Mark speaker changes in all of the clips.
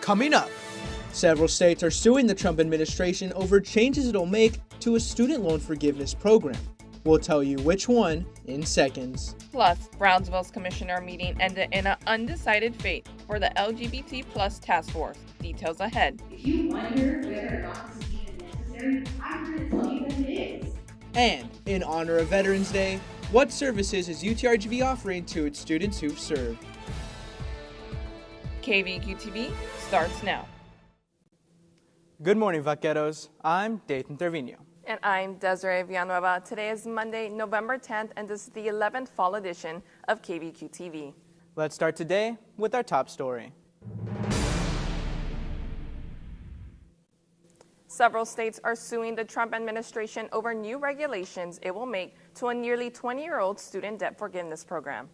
Speaker 1: Coming up, several states are suing the Trump administration over changes it'll make to a student loan forgiveness program. We'll tell you which one in seconds.
Speaker 2: Plus, Brownsville's commissioner meeting ended in an undecided fate for the LGBT plus task force. Details ahead.
Speaker 3: If you wonder whether or not this is even necessary, I'm here to tell you that it is.
Speaker 1: And in honor of Veterans Day, what services is UTRGV offering to its students who've served?
Speaker 2: KVAQ-TV starts now.
Speaker 1: Good morning, vaqueros. I'm Dayton Trevino.
Speaker 2: And I'm Desiree Villanueva. Today is Monday, November 10th, and this is the 11th fall edition of KVAQ-TV.
Speaker 1: Let's start today with our top story.
Speaker 2: Several states are suing the Trump administration over new regulations it will make to a nearly 20-year-old student debt forgiveness program.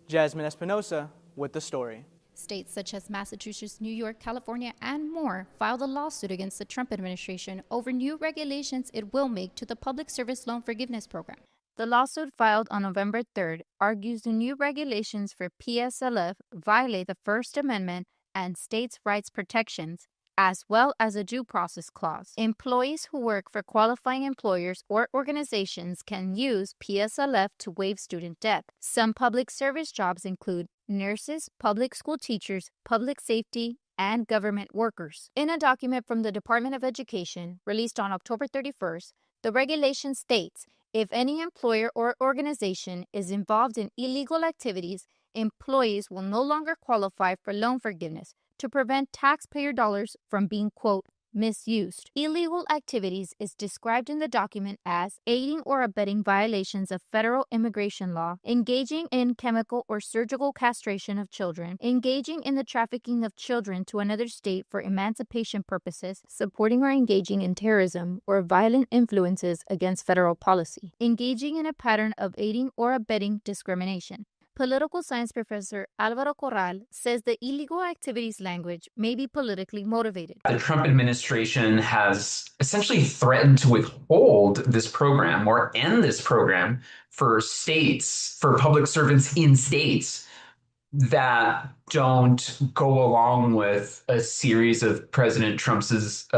Speaker 1: Jasmine Espinosa with the story.
Speaker 4: States such as Massachusetts, New York, California, and more filed a lawsuit against the Trump administration over new regulations it will make to the Public Service Loan Forgiveness Program. The lawsuit filed on November 3rd argues the new regulations for PSLF violate the First Amendment and states' rights protections, as well as a due process clause. Employees who work for qualifying employers or organizations can use PSLF to waive student debt. Some public service jobs include nurses, public school teachers, public safety, and government workers. In a document from the Department of Education released on October 31st, the regulation states, if any employer or organization is involved in illegal activities, employees will no longer qualify for loan forgiveness to prevent taxpayer dollars from being, quote, misused. Illegal activities is described in the document as aiding or abetting violations of federal immigration law, engaging in chemical or surgical castration of children, engaging in the trafficking of children to another state for emancipation purposes, supporting or engaging in terrorism or violent influences against federal policy, engaging in a pattern of aiding or abetting discrimination. Political science professor Alvaro Corral says the illegal activities language may be politically motivated.
Speaker 5: The Trump administration has essentially threatened to withhold this program or end this program for states, for public servants in states that don't go along with a series of President Trump's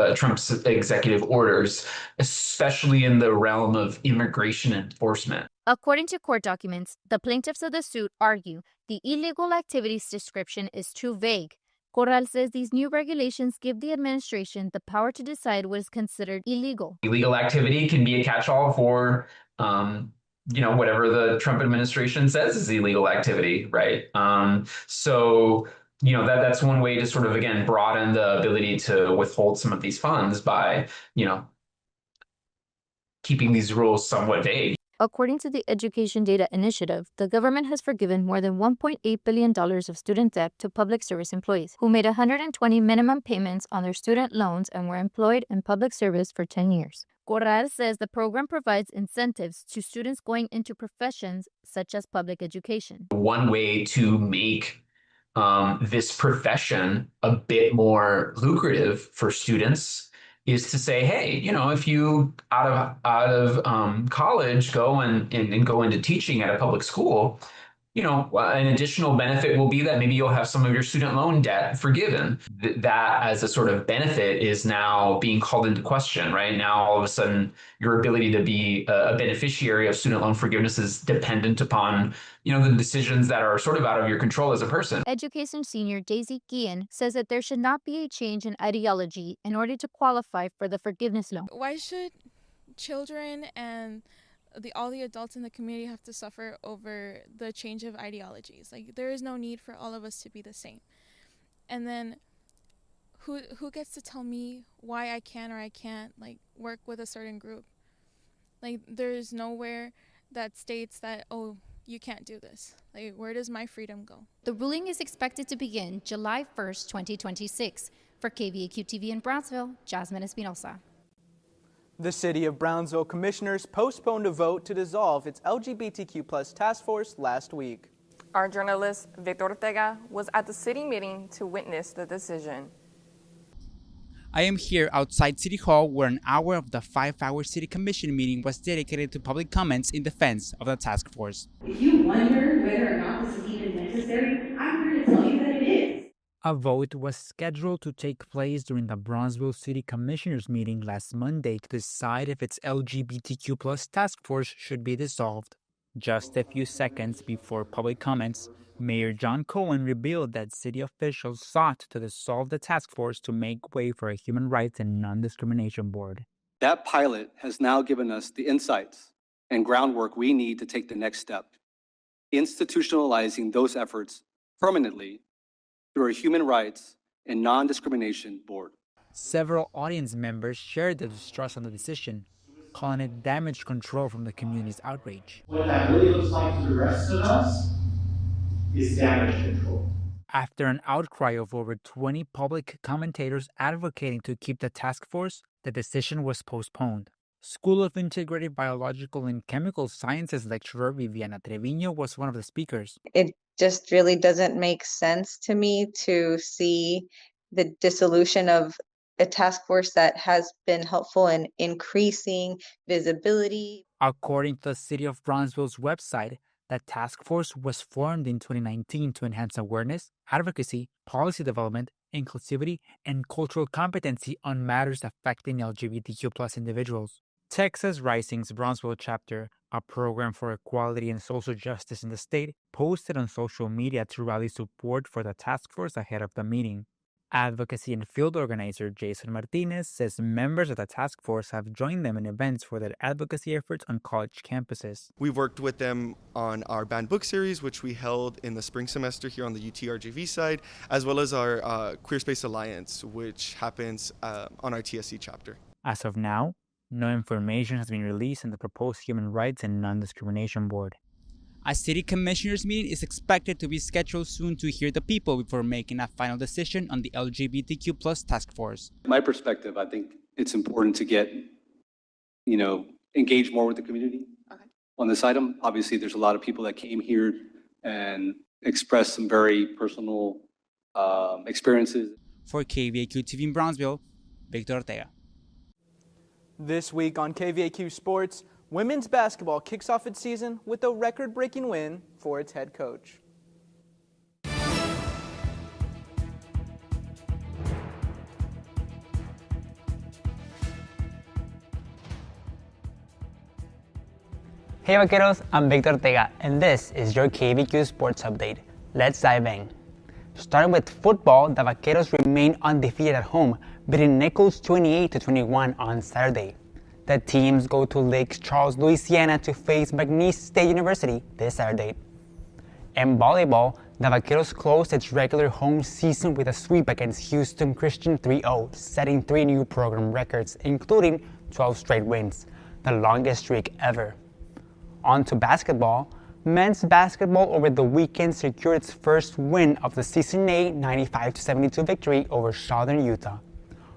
Speaker 5: executive orders, especially in the realm of immigration enforcement.
Speaker 4: According to court documents, the plaintiffs of the suit argue the illegal activities description is too vague. Corral says these new regulations give the administration the power to decide what is considered illegal.
Speaker 5: Illegal activity can be a catch-all for whatever the Trump administration says is illegal activity, right? So that's one way to sort of, again, broaden the ability to withhold some of these funds by, keeping these rules somewhat vague.
Speaker 4: According to the Education Data Initiative, the government has forgiven more than $1.8 billion of student debt to public service employees who made 120 minimum payments on their student loans and were employed in public service for 10 years. Corral says the program provides incentives to students going into professions such as public education.
Speaker 5: One way to make this profession a bit more lucrative for students is to say, hey, if you out of college go and go into teaching at a public school, an additional benefit will be that maybe you'll have some of your student loan debt forgiven. That as a sort of benefit is now being called into question, right? Now, all of a sudden, your ability to be a beneficiary of student loan forgiveness is dependent upon, the decisions that are sort of out of your control as a person.
Speaker 4: Education senior Daisy Guillen says that there should not be a change in ideology in order to qualify for the forgiveness loan.
Speaker 6: Why should children and all the adults in the community have to suffer over the change of ideologies? Like, there is no need for all of us to be the same. And then who gets to tell me why I can or I can't work with a certain group? There's nowhere that states that, oh, you can't do this. Where does my freedom go?
Speaker 4: The ruling is expected to begin July 1st, 2026. For KVAQ-TV in Brownsville, Jasmine Espinosa.
Speaker 1: The City of Brownsville commissioners postponed a vote to dissolve its LGBTQ+ task force last week.
Speaker 2: Our journalist, Victor Ortega, was at the city meeting to witness the decision.
Speaker 7: I am here outside City Hall where an hour of the 5-hour City Commission meeting was dedicated to public comments in defense of the task force.
Speaker 3: If you wonder whether or not this is even necessary, I'm here to tell you that it is.
Speaker 7: A vote was scheduled to take place during the Brownsville City Commissioners meeting last Monday to decide if its LGBTQ+ task force should be dissolved. Just a few seconds before public comments, Mayor John Cohen revealed that city officials sought to dissolve the task force to make way for a human rights and non-discrimination board.
Speaker 8: That pilot has now given us the insights and groundwork we need to take the next step, institutionalizing those efforts permanently through a human rights and non-discrimination board.
Speaker 7: Several audience members shared their distrust on the decision, calling it damage control from the community's outrage.
Speaker 9: What that really looks like to the rest of us is damage control.
Speaker 7: After an outcry of over 20 public commentators advocating to keep the task force, the decision was postponed. School of Integrated Biological and Chemical Sciences lecturer Viviana Treviño was one of the speakers.
Speaker 10: It just really doesn't make sense to me to see the dissolution of a task force that has been helpful in increasing visibility.
Speaker 7: According to the City of Brownsville's website, the task force was formed in 2019 to enhance awareness, advocacy, policy development, inclusivity, and cultural competency on matters affecting LGBTQ+ individuals. Texas Rising's Brownsville chapter, a program for equality and social justice in the state, posted on social media to rally support for the task force ahead of the meeting. Advocacy and field organizer Jason Martinez says members of the task force have joined them in events for their advocacy efforts on college campuses.
Speaker 11: We've worked with them on our banned book series, which we held in the spring semester here on the UTRGV side, as well as our Queer Space Alliance, which happens on our TSC chapter.
Speaker 7: As of now, no information has been released on the proposed Human Rights and Non-Discrimination Board. A city commissioners meeting is expected to be scheduled soon to hear the people before making a final decision on the LGBTQ+ task force.
Speaker 8: My perspective, I think it's important to get, engage more with the community on this item. Obviously, there's a lot of people that came here and expressed some very personal experiences.
Speaker 7: For KVAQ-TV in Brownsville, Victor Ortega.
Speaker 1: This week on KVAQ Sports, women's basketball kicks off its season with a record-breaking win for its head coach.
Speaker 12: Hey Vaqueros, I'm Victor Ortega, and this is your KVQ Sports Update. Let's dive in. Starting with football, the Vaqueros remain undefeated at home, beating Nichols 28-21 on Saturday. The teams go to Lake Charles, Louisiana to face McNeese State University this Saturday. In volleyball, the Vaqueros closed its regular home season with a sweep against Houston Christian 3-0, setting 3 new program records, including 12 straight wins, the longest streak ever. On to basketball. Men's basketball over the weekend secured its first win of the Season A 95-72 victory over Southern Utah.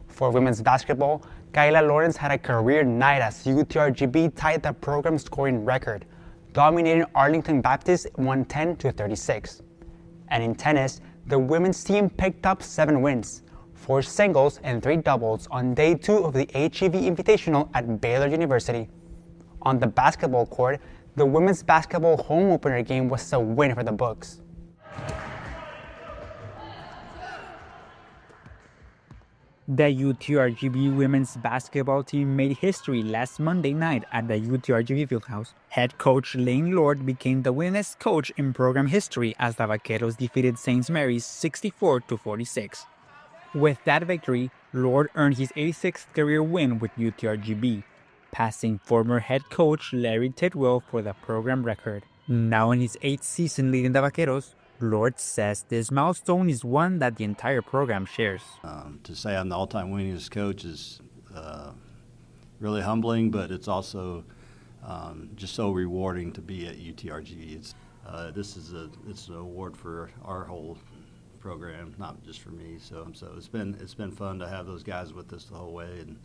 Speaker 12: For women's basketball, Kayla Lawrence had a career night as UTRGV tied the program scoring record, dominating Arlington Baptist 110-36. And in tennis, the women's team picked up 7 wins, 4 singles and 3 doubles on day 2 of the HEV Invitational at Baylor University. On the basketball court, the women's basketball home opener game was a win for the Bucks.
Speaker 7: The UTRGV women's basketball team made history last Monday night at the UTRGV Fieldhouse. Head coach Lane Lord became the winningest coach in program history as the Vaqueros defeated St. Mary's 64-46. With that victory, Lord earned his 86th career win with UTRGV, passing former head coach Larry Tidwell for the program record. Now in his 8th season leading the Vaqueros, Lord says this milestone is one that the entire program shares.
Speaker 13: To say I'm the all-time winningest coach is really humbling, but it's also just so rewarding to be at UTRGV. It's an award for our whole program, not just for me. So it's been fun to have those guys with us the whole way, and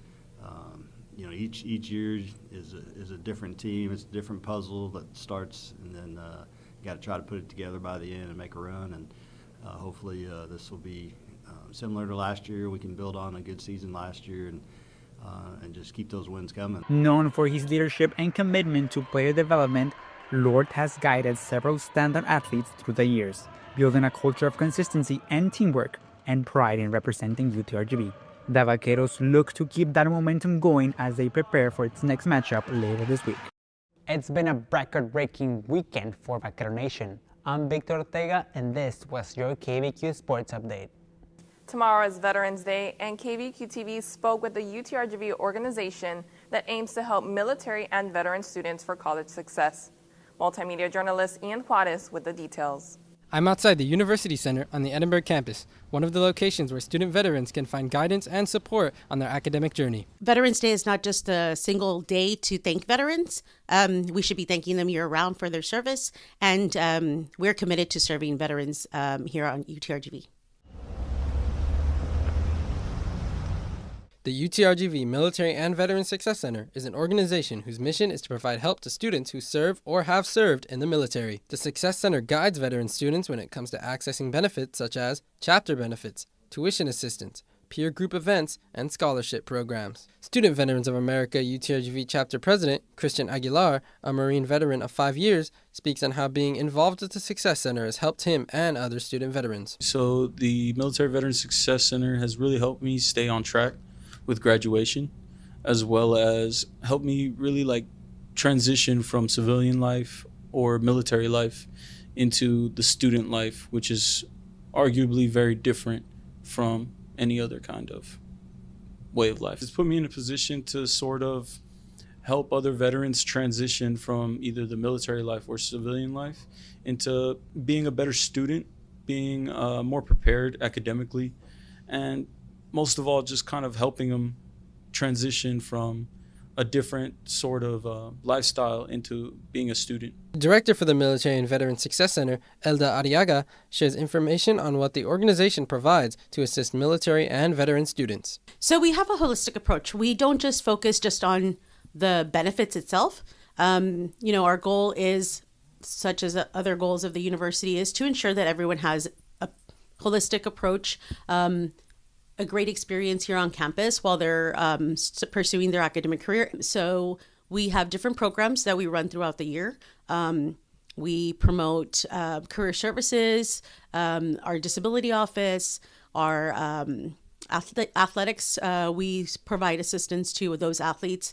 Speaker 13: each year is a different team. It's a different puzzle that starts, and then you got to try to put it together by the end and make a run. And hopefully this will be similar to last year. We can build on a good season last year and just keep those wins coming.
Speaker 7: Known for his leadership and commitment to player development, Lord has guided several standout athletes through the years, building a culture of consistency and teamwork. and pride in representing UTRGV. The Vaqueros look to keep that momentum going as they prepare for its next matchup later this week.
Speaker 12: It's been a record-breaking weekend for Vaquero Nation. I'm Victor Ortega, and this was your KVAQ Sports Update.
Speaker 2: Tomorrow is Veterans Day, and KVAQ-TV spoke with the UTRGV organization that aims to help military and veteran students for college success. Multimedia journalist Ian Juarez with the details.
Speaker 14: I'm outside the University Center on the Edinburgh campus, one of the locations where student veterans can find guidance and support on their academic journey.
Speaker 15: Veterans Day is not just a single day to thank veterans. We should be thanking them year-round for their service, and we're committed to serving veterans here on UTRGV.
Speaker 14: The UTRGV Military and Veteran Success Center is an organization whose mission is to provide help to students who serve or have served in the military. The Success Center guides veteran students when it comes to accessing benefits such as chapter benefits, tuition assistance, peer group events, and scholarship programs. Student Veterans of America UTRGV Chapter President Christian Aguilar, a Marine veteran of 5 years, speaks on how being involved with the Success Center has helped him and other student veterans.
Speaker 16: So the Military Veteran Success Center has really helped me stay on track with graduation, as well as help me really transition from civilian life or military life into the student life, which is arguably very different from any other kind of way of life. It's put me in a position to sort of help other veterans transition from either the military life or civilian life into being a better student, being more prepared academically, and most of all, just kind of helping them transition from a different sort of lifestyle into being a student.
Speaker 14: Director for the Military and Veteran Success Center, Elda Arriaga, shares information on what the organization provides to assist military and veteran students.
Speaker 15: So we have a holistic approach. We don't just focus on the benefits itself. Our goal is, such as other goals of the university, is to ensure that everyone has a holistic approach, a great experience here on campus while they're pursuing their academic career. So we have different programs that we run throughout the year. We promote career services, our disability office, our athletics. We provide assistance to those athletes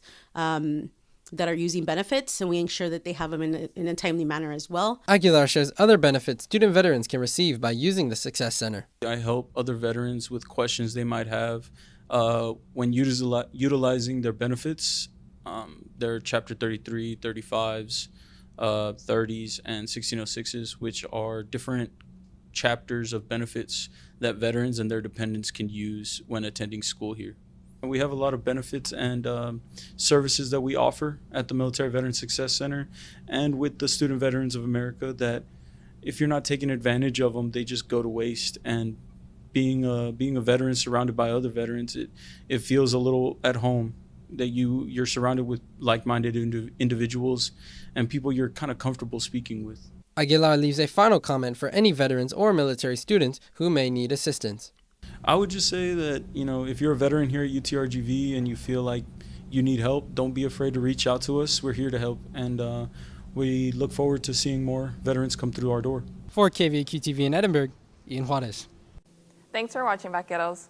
Speaker 15: that are using benefits, and we ensure that they have them in a timely manner as well.
Speaker 14: Aguilar shares other benefits student veterans can receive by using the Success Center.
Speaker 16: I help other veterans with questions they might have when utilizing their benefits, their Chapter 33, 35s, 30s, and 1606s, which are different chapters of benefits that veterans and their dependents can use when attending school here. We have a lot of benefits and services that we offer at the Military Veteran Success Center and with the Student Veterans of America that if you're not taking advantage of them, they just go to waste. And being a veteran surrounded by other veterans, it feels a little at home that you're surrounded with like-minded individuals and people you're kind of comfortable speaking with.
Speaker 14: Aguilar leaves a final comment for any veterans or military students who may need assistance.
Speaker 16: I would just say that, if you're a veteran here at UTRGV and you feel like you need help, don't be afraid to reach out to us. We're here to help, and we look forward to seeing more veterans come through our door.
Speaker 14: For KVAQ-TV in Edinburgh, Ian Juarez.
Speaker 2: Thanks for watching, Vaqueros.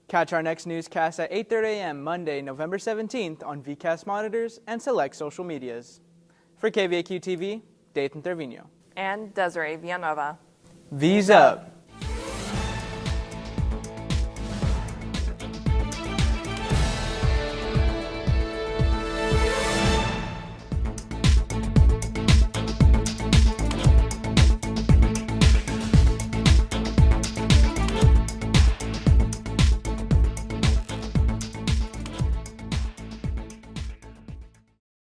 Speaker 1: Catch our next newscast at 8:30 a.m. Monday, November 17th on VCast monitors and select social medias. For KVAQ-TV, Dayton Trevino.
Speaker 2: And Desiree Villanueva.
Speaker 1: V's up.